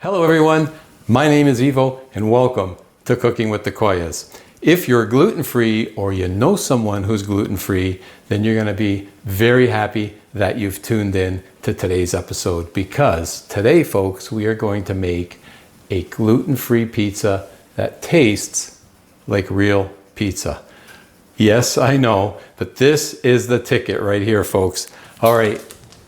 Hello everyone, my name is EVOO and welcome to Cooking with the Koyas. If you're gluten-free or you know someone who's gluten-free, then you're going to be very happy that you've tuned in to today's episode, because today, folks, we are going to make a gluten-free pizza that tastes like real pizza. Yes, I know, but this is the ticket right here, folks. All right.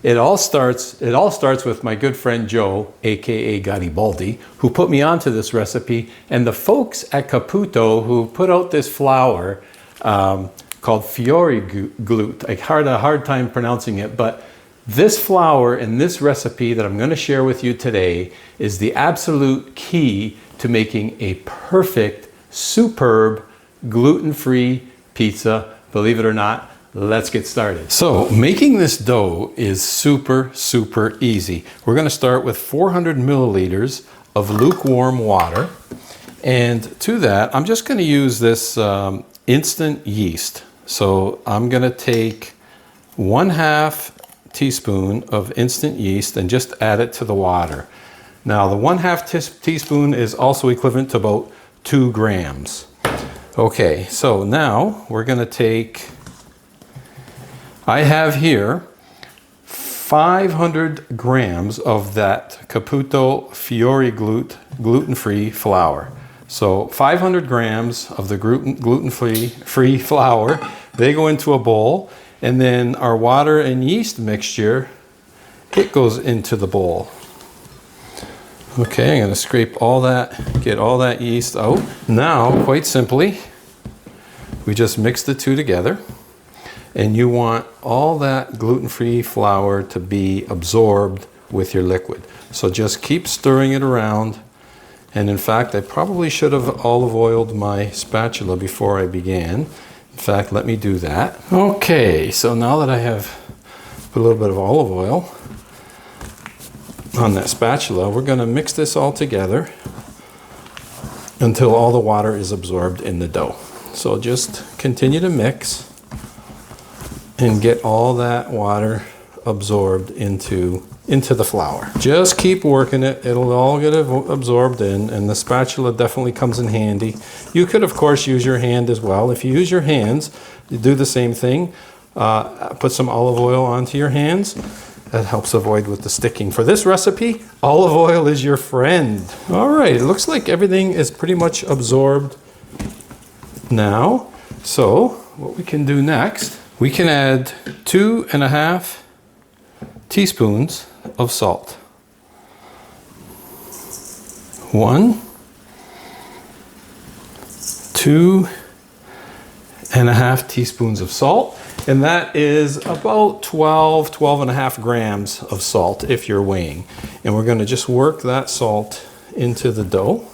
It all starts with my good friend Joe, aka Garibaldi, who put me onto this recipe, and the folks at Caputo who put out this flour called Fioreglut. I had a hard time pronouncing it, but this flour in this recipe that I'm going to share with you today is the absolute key to making a perfect, superb, gluten-free pizza. Believe it or not, let's get started. So making this dough is super easy. We're going to start with 400 milliliters of lukewarm water. And to that, I'm just going to use this instant yeast. So I'm going to take 1/2 teaspoon of instant yeast and just add it to the water. Now the 1/2 teaspoon is also equivalent to about 2 grams. Okay, so now we're going to take, I have here 500 grams of that Caputo Fioreglut gluten-free flour. So 500 grams of the gluten-free flour, they go into a bowl, and then our water and yeast mixture, it goes into the bowl. Okay, I'm going to scrape all that, get all that yeast out. Now, quite simply, we just mix the two together. And you want all that gluten-free flour to be absorbed with your liquid. So just keep stirring it around. And in fact, I probably should have olive oiled my spatula before I began. In fact, let me do that. Okay, so now that I have put a little bit of olive oil on that spatula, we're going to mix this all together until all the water is absorbed in the dough. So just continue to mix and get all that water absorbed into the flour. Just keep working it. It'll all get absorbed in, and the spatula definitely comes in handy. You could, of course, use your hand as well. If you use your hands, you do the same thing. Put some olive oil onto your hands. That helps avoid with the sticking. For this recipe, olive oil is your friend. All right, it looks like everything is pretty much absorbed now. So what we can do next, we can add 2.5 teaspoons of salt. 1, 2.5 teaspoons of salt. And that is about 12.5 grams of salt if you're weighing. And we're going to just work that salt into the dough.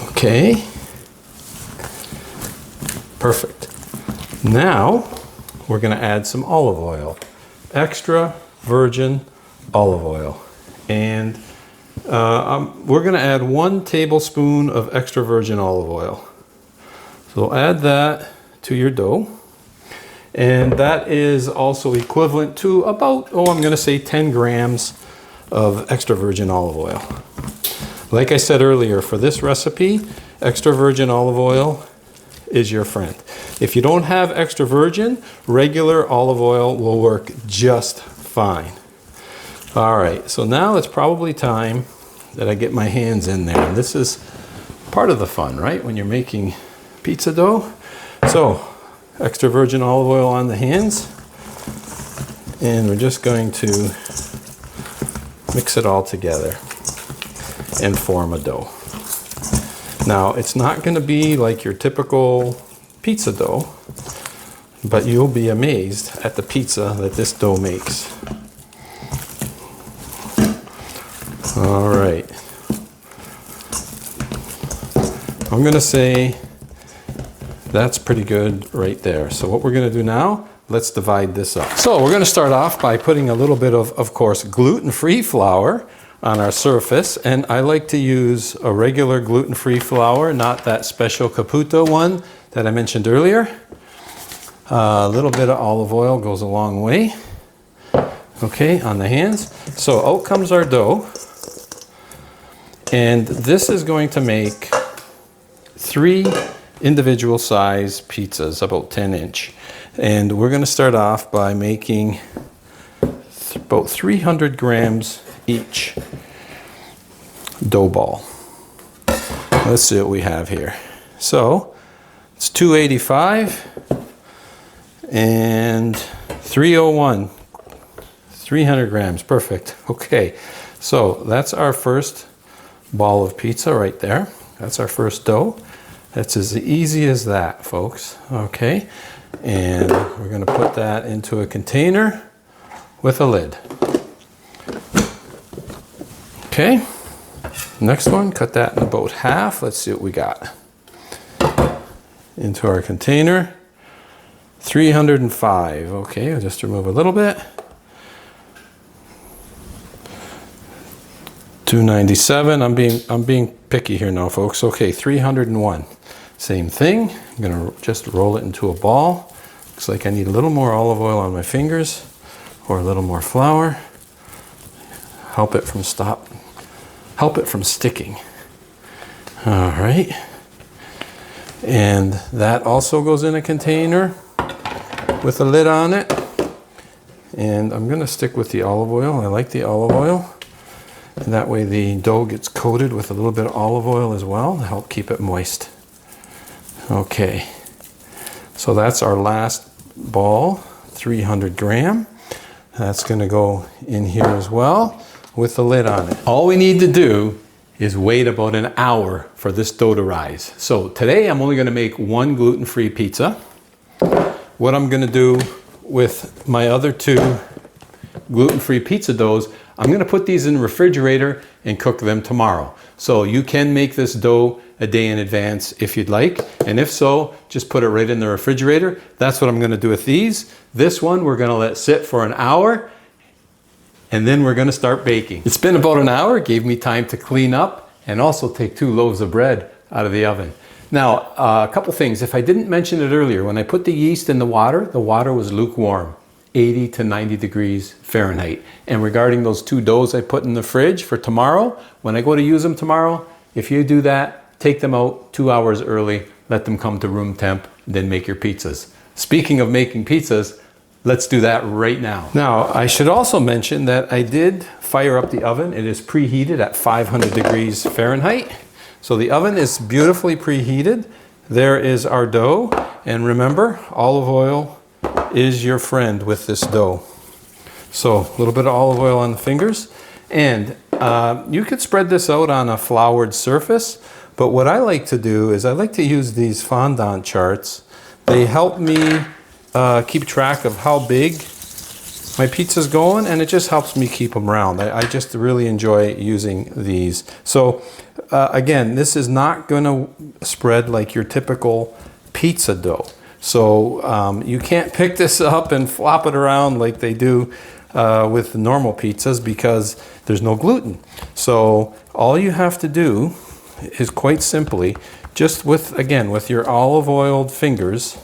Okay. Perfect. Now we're going to add some olive oil, extra virgin olive oil, and we're going to add 1 tablespoon of extra virgin olive oil. So add that to your dough, and that is also equivalent to about, I'm going to say 10 grams of extra virgin olive oil. Like I said earlier, for this recipe, extra virgin olive oil is your friend. If you don't have extra virgin, regular olive oil will work just fine. All right, so now it's probably time that I get my hands in there. And this is part of the fun, right? When you're making pizza dough. So extra virgin olive oil on the hands. And we're just going to mix it all together and form a dough. Now, it's not going to be like your typical pizza dough, but you'll be amazed at the pizza that this dough makes. All right. I'm going to say that's pretty good right there. So what we're going to do now, let's divide this up. So we're going to start off by putting a little bit of course, gluten-free flour on our surface, and I like to use a regular gluten-free flour, not that special Caputo one that I mentioned earlier. A little bit of olive oil goes a long way. okay, on the hands. So out comes our dough. And this is going to make 3 individual size pizzas, about 10-inch. And we're going to start off by making about 300 grams each dough ball. Let's see what we have here. So it's 285 and 301. 300 grams, perfect. Okay, so that's our first ball of pizza right there. That's our first dough. That's as easy as that, folks. Okay, and we're going to put that into a container with a lid. Okay, next one, cut that in about half. Let's see what we got. Into our container, 305. Okay, I'll just remove a little bit. 297. I'm being picky here now, folks. Okay, 301. Same thing. I'm gonna just roll it into a ball. Looks like I need a little more olive oil on my fingers, or a little more flour. Help it from sticking. All right. And that also goes in a container with a lid on it. And I'm gonna stick with the olive oil. I like the olive oil. And that way the dough gets coated with a little bit of olive oil as well to help keep it moist. Okay, so that's our last ball, 300 gram. That's gonna go in here as well with the lid on it. All we need to do is wait about an hour for this dough to rise. So today I'm only gonna make 1 gluten-free pizza. What I'm gonna do with my other 2 gluten-free pizza doughs, I'm gonna put these in the refrigerator and cook them tomorrow. So you can make this dough a day in advance if you'd like. And if so, just put it right in the refrigerator. That's what I'm gonna do with these. This one, we're gonna let sit for an hour, and then we're gonna start baking. It's been about an hour, gave me time to clean up and also take 2 loaves of bread out of the oven. Now, a couple things. If I didn't mention it earlier, when I put the yeast in the water was lukewarm. 80 to 90 degrees Fahrenheit. And regarding those 2 doughs I put in the fridge for tomorrow, when I go to use them tomorrow, if you do that, take them out 2 hours early, let them come to room temp, then make your pizzas. Speaking of making pizzas, let's do that right now. Now, I should also mention that I did fire up the oven. It is preheated at 500 degrees Fahrenheit. So the oven is beautifully preheated. There is our dough. And remember, olive oil is your friend with this dough. So a little bit of olive oil on the fingers, and you could spread this out on a floured surface, but what I like to do is I like to use these fondant charts. They help me keep track of how big my pizza's going, and it just helps me keep them round. I just really enjoy using these. So again, this is not gonna spread like your typical pizza dough. So you can't pick this up and flop it around like they do with normal pizzas because there's no gluten. So all you have to do is quite simply, just with your olive oiled fingers,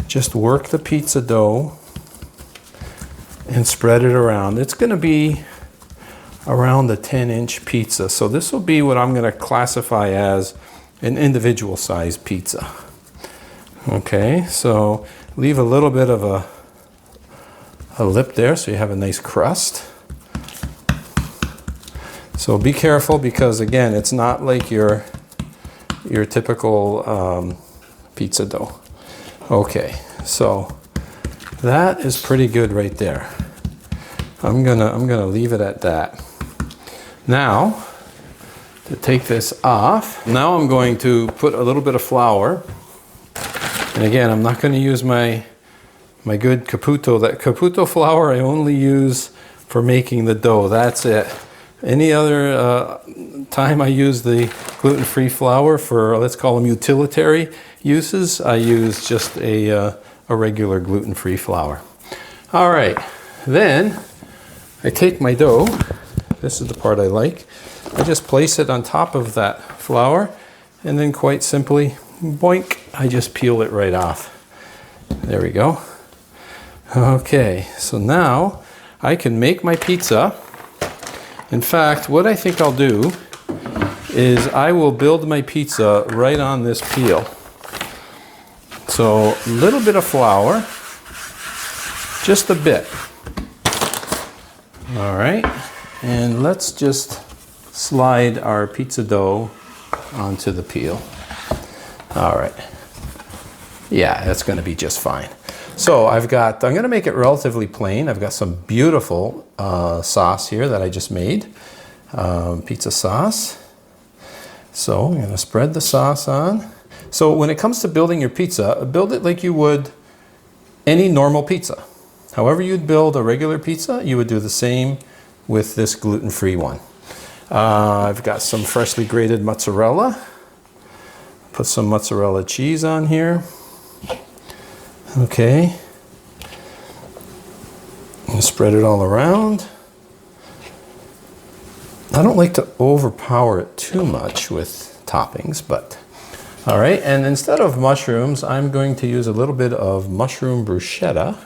just work the pizza dough and spread it around. It's gonna be around a 10-inch pizza. So this will be what I'm gonna classify as an individual size pizza. Okay, so leave a little bit of a lip there so you have a nice crust. So be careful because again, it's not like your typical pizza dough. Okay, so that is pretty good right there. I'm gonna leave it at that. Now, to take this off, now I'm going to put a little bit of flour. And again, I'm not going to use my good Caputo. That Caputo flour I only use for making the dough. That's it. Any other time I use the gluten-free flour for, let's call them utilitarian uses, I use just a regular gluten-free flour. All right, then I take my dough. This is the part I like. I just place it on top of that flour, and then quite simply, boink, I just peel it right off. There we go. Okay, so now I can make my pizza. In fact, what I think I'll do is I will build my pizza right on this peel. So a little bit of flour, just a bit. All right, and let's just slide our pizza dough onto the peel. All right, yeah, that's gonna be just fine. So I'm gonna make it relatively plain. I've got some beautiful sauce here that I just made, pizza sauce. So I'm gonna spread the sauce on. So when it comes to building your pizza, build it like you would any normal pizza. However you'd build a regular pizza, you would do the same with this gluten-free one. I've got some freshly grated mozzarella. Put some mozzarella cheese on here. Okay. And spread it all around. I don't like to overpower it too much with toppings, but all right. And instead of mushrooms, I'm going to use a little bit of mushroom bruschetta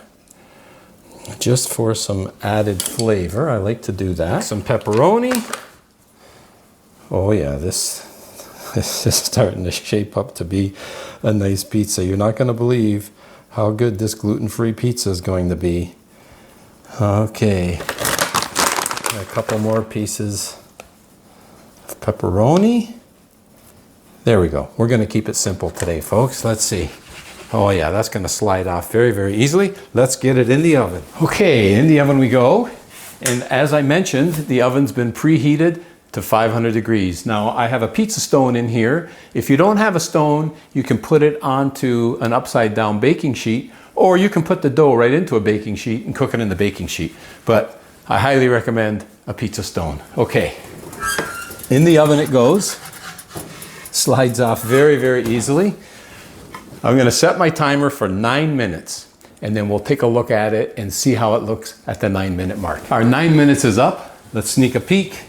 just for some added flavor. I like to do that. Some pepperoni. Oh yeah, this is starting to shape up to be a nice pizza. You're not going to believe how good this gluten-free pizza is going to be. Okay, a couple more pieces of pepperoni. There we go. We're going to keep it simple today, folks. Let's see. Oh yeah, that's going to slide off very, very easily. Let's get it in the oven. Okay, in the oven we go. And as I mentioned, the oven's been preheated to 500 degrees. Now I have a pizza stone in here. If you don't have a stone, you can put it onto an upside down baking sheet, or you can put the dough right into a baking sheet and cook it in the baking sheet. But I highly recommend a pizza stone. Okay, in the oven it goes. Slides off very, very easily. I'm gonna set my timer for 9 minutes, and then we'll take a look at it and see how it looks at the 9-minute mark. Our 9 minutes is up. Let's sneak a peek.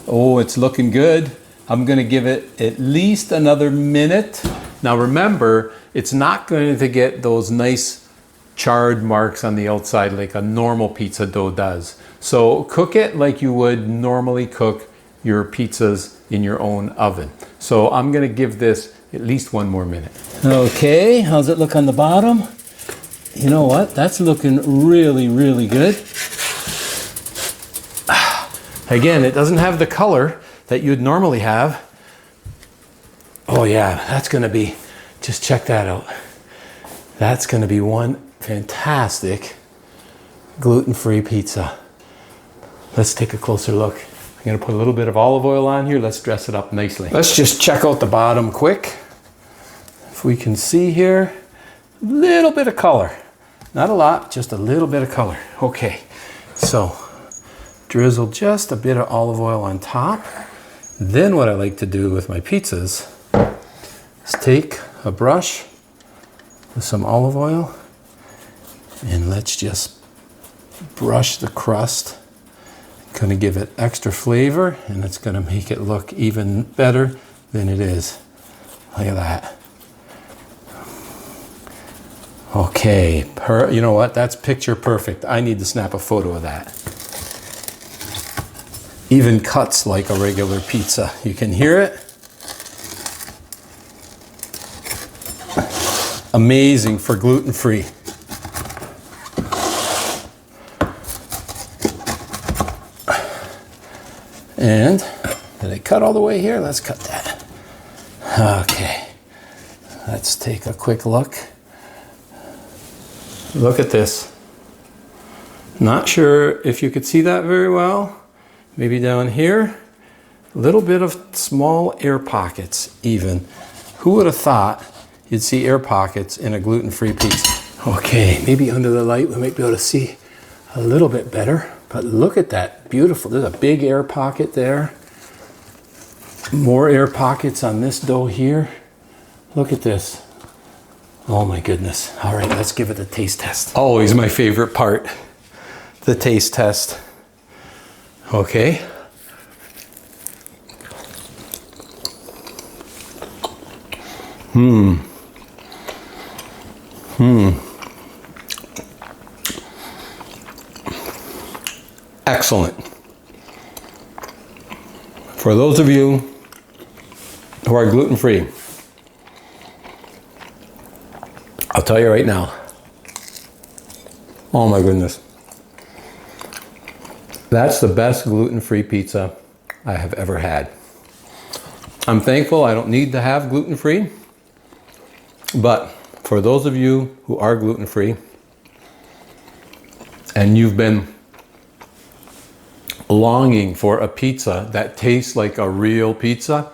Oh, it's looking good. I'm gonna give it at least another minute. Now remember, it's not going to get those nice charred marks on the outside like a normal pizza dough does. So cook it like you would normally cook your pizzas in your own oven. So I'm gonna give this at least 1 more minute. Okay, how's it look on the bottom? You know what? That's looking really, really good. Again, it doesn't have the color that you'd normally have. Oh yeah, that's gonna be, just check that out. That's gonna be one fantastic gluten-free pizza. Let's take a closer look. I'm gonna put a little bit of olive oil on here. Let's dress it up nicely. Let's just check out the bottom quick. If we can see here, a little bit of color. Not a lot, just a little bit of color. Okay, so drizzle just a bit of olive oil on top. Then what I like to do with my pizzas is take a brush with some olive oil and let's just brush the crust. Gonna give it extra flavor and it's gonna make it look even better than it is. Look at that. Okay, you know what? That's picture perfect. I need to snap a photo of that. Even cuts like a regular pizza. You can hear it. Amazing for gluten-free. And did I cut all the way here? Let's cut that. Okay, let's take a quick look. Look at this. Not sure if you could see that very well. Maybe down here, a little bit of small air pockets even. Who would have thought you'd see air pockets in a gluten-free pizza? Okay, maybe under the light we might be able to see a little bit better, but look at that, beautiful. There's a big air pocket there. More air pockets on this dough here. Look at this. Oh my goodness. All right, let's give it a taste test. Always my favorite part, the taste test. Okay. excellent. For those of you who are gluten-free, I'll tell you right now, oh my goodness, that's the best gluten-free pizza I have ever had. I'm thankful I don't need to have gluten-free, but for those of you who are gluten-free and you've been longing for a pizza that tastes like a real pizza,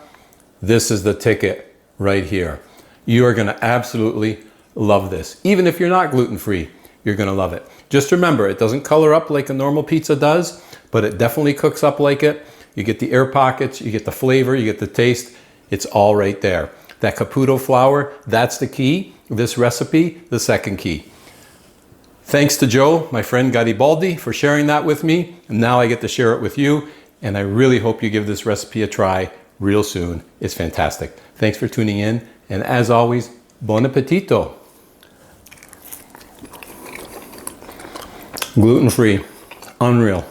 this is the ticket right here. You are going to absolutely love this. Even if you're not gluten-free, you're going to love it. Just remember, it doesn't color up like a normal pizza does, but it definitely cooks up like it. You get the air pockets, you get the flavor, you get the taste. It's all right there. That Caputo flour, that's the key. This recipe, the second key. Thanks to Joe, my friend Garibaldi, for sharing that with me. And now I get to share it with you. And I really hope you give this recipe a try real soon. It's fantastic. Thanks for tuning in. And as always, buon appetito. Gluten-free. Unreal.